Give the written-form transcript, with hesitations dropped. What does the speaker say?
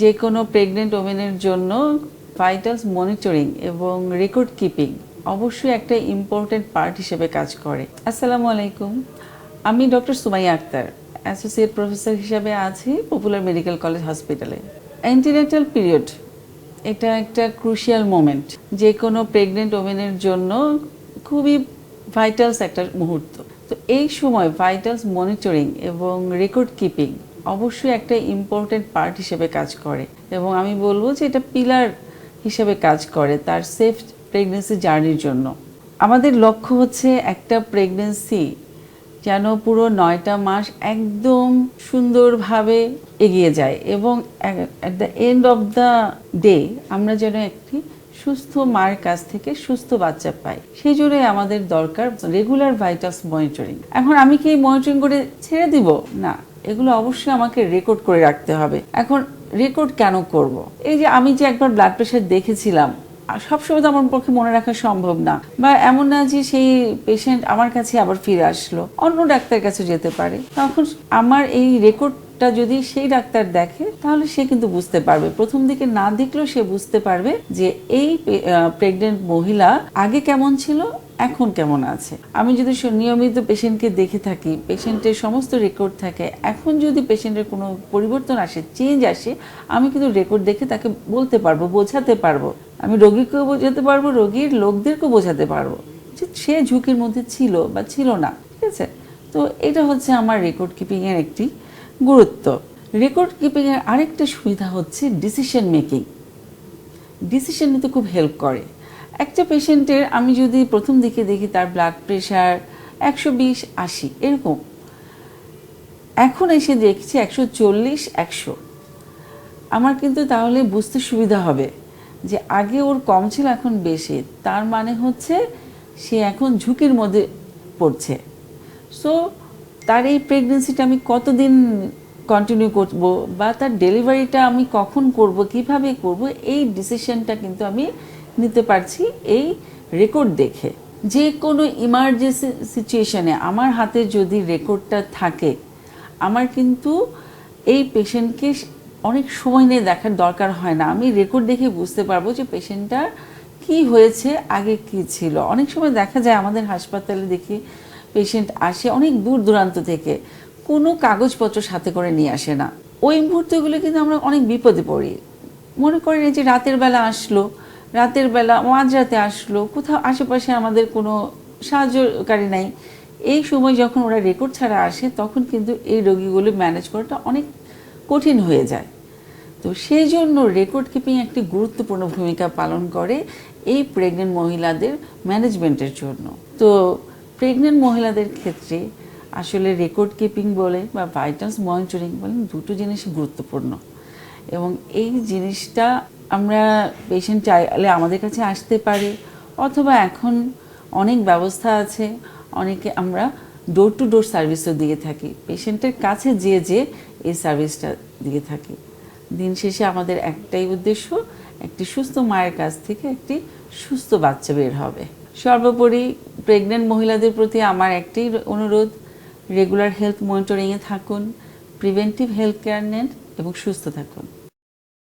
যে কোনো প্রেগনেন্ট ওমেনের জন্য ভাইটালস মনিটরিং এবং রেকর্ড কিপিং অবশ্যই একটা ইম্পর্টেন্ট পার্ট হিসেবে কাজ করে। আসসালামু আলাইকুম, আমি doctor Sumaiya Akter, associate professor হিসাবে আছি পপুলার মেডিকেল কলেজ হসপিটালে। অ্যান্টিনেটাল পিরিয়ড এটা একটা ক্রুশিয়াল মোমেন্ট, যে কোনো প্রেগনেন্ট ওমেনের জন্য খুবই ভাইটালস একটা মুহূর্ত। তো এই সময় ভাইটালস মনিটরিং এবং রেকর্ড কিপিং অবশ্যই একটা ইম্পর্টেন্ট পার্ট হিসেবে কাজ করে, এবং আমি বলবো যে এটা পিলার হিসেবে কাজ করে তার সেফ প্রেগনেন্সি জার্নির জন্য। আমাদের লক্ষ্য হচ্ছে একটা প্রেগনেন্সি যেন পুরো 9টা মাস একদম সুন্দরভাবে এগিয়ে যায়, এবং at the end of the day আমরা যেন একটি সুস্থ মায়ের কাছ থেকে সুস্থ বাচ্চা পাই। সেই জন্যই আমাদের দরকার রেগুলার ভাইটালস মনিটরিং। এখন আমি কি মনিটরিং করে ছেড়ে দিব? না, এগুলো অবশ্যই আমাকে রেকর্ড করে রাখতে হবে। এখন রেকর্ড কেন করব? এই যে আমি যে একবার ব্লাড প্রেশার দেখেছিলাম, সবসময় তো আমার পক্ষে মনে রাখা সম্ভব না, বা এমন না যে সেই পেশেন্ট আমার কাছে আবার ফিরে আসলো, অন্য ডাক্তারের কাছে যেতে পারে। তখন আমার এই রেকর্ডটা যদি সেই ডাক্তার দেখে তাহলে সে কিন্তু বুঝতে পারবে, প্রথম দিকে না দেখলেও সে বুঝতে পারবে যে এই প্রেগনেন্ট মহিলা আগে কেমন ছিল, এখন কেমন আছে। আমি যদি নিয়মিত পেশেন্টকে দেখে থাকি, পেশেন্টের সমস্ত রেকর্ড থাকে, এখন যদি পেশেন্টের কোনো পরিবর্তন আসে, চেঞ্জ আসে, আমি কিন্তু রেকর্ড দেখে তাকে বলতে পারবো, বোঝাতে পারবো। আমি রোগীকেও বোঝাতে পারবো, রোগীর লোকদেরকেও বোঝাতে পারবো যে সে ঝুঁকির মধ্যে ছিল বা ছিল না। ঠিক আছে? তো এটা হচ্ছে আমার রেকর্ড কিপিংয়ের একটি গুরুত্ব। রেকর্ড কিপিংয়ের আরেকটা সুবিধা হচ্ছে ডিসিশন মেকিং। ডিসিশন নিতে খুব হেল্প করে। একটা পেশেন্টের আমি যদি প্রথম দিকে দেখি তার ব্লাড প্রেশার 120/80 এরকম, এখন এসে দেখছি 140/100, আমার কিন্তু তাহলে বুঝতে সুবিধা হবে যে আগে ওর কম ছিল এখন বেশি, তার মানে হচ্ছে সে এখন ঝুঁকির মধ্যে পড়ছে। সো তার এই প্রেগনেন্সিটা আমি কতদিন কন্টিনিউ করব, বা তার ডেলিভারিটা আমি কখন করব, কিভাবে করব, এই ডিসিশনটা কিন্তু আমি নিতে পারছি এই রেকর্ড দেখে। যে কোনো ইমার্জেন্সি সিচুয়েশনে আমার হাতে যদি রেকর্ডটা থাকে, আমার কিন্তু এই পেশেন্টকে অনেক সময় নিয়ে দেখার দরকার হয় না। আমি রেকর্ড দেখে বুঝতে পারবো যে পেশেন্টটার কি হয়েছে, আগে কি ছিল। অনেক সময় দেখা যায় আমাদের হাসপাতালে দেখি পেশেন্ট আসে অনেক দূর দূরান্ত থেকে, কোনো কাগজপত্র সাথে করে নিয়ে আসে না। ওই মুহূর্তগুলো কিন্তু আমরা অনেক বিপদে পড়ি। মনে করি যে রাতের বেলা আসলো, রাতের বেলা মাঝরাতে আসলো, কোথাও আশেপাশে আমাদের কোনো সাহায্যকারী নাই। এই সময় যখন ওরা রেকর্ড ছাড়া আসে, তখন কিন্তু এই রোগীগুলো ম্যানেজ করাটা অনেক কঠিন হয়ে যায়। তো সেই জন্য রেকর্ড কিপিং একটি গুরুত্বপূর্ণ ভূমিকা পালন করে এই প্রেগনেন্ট মহিলাদের ম্যানেজমেন্টের জন্য। তো প্রেগনেন্ট মহিলাদের ক্ষেত্রে আসলে রেকর্ড কিপিং বলে বা ভাইটালস মনিটরিং বলেন, দুটো জিনিসই গুরুত্বপূর্ণ। এবং এই জিনিসটা আমরা পেশেন্ট চাইলে আমাদের কাছে আসতে পারে, অথবা এখন অনেক ব্যবস্থা আছে, অনেকে আমরা ডোর টু ডোর সার্ভিসও দিয়ে থাকি, পেশেন্টের কাছে যে এই সার্ভিসটা দিয়ে থাকি। দিন শেষে আমাদের একটাই উদ্দেশ্য, একটি সুস্থ মায়ের কাছ থেকে একটি সুস্থ বাচ্চা বের হবে। সর্বোপরি প্রেগনেন্ট মহিলাদের প্রতি আমার একটাই অনুরোধ, রেগুলার হেলথ মনিটরিংয়ে থাকুন, প্রিভেন্টিভ হেলথ কেয়ার নেন এবং সুস্থ থাকুন।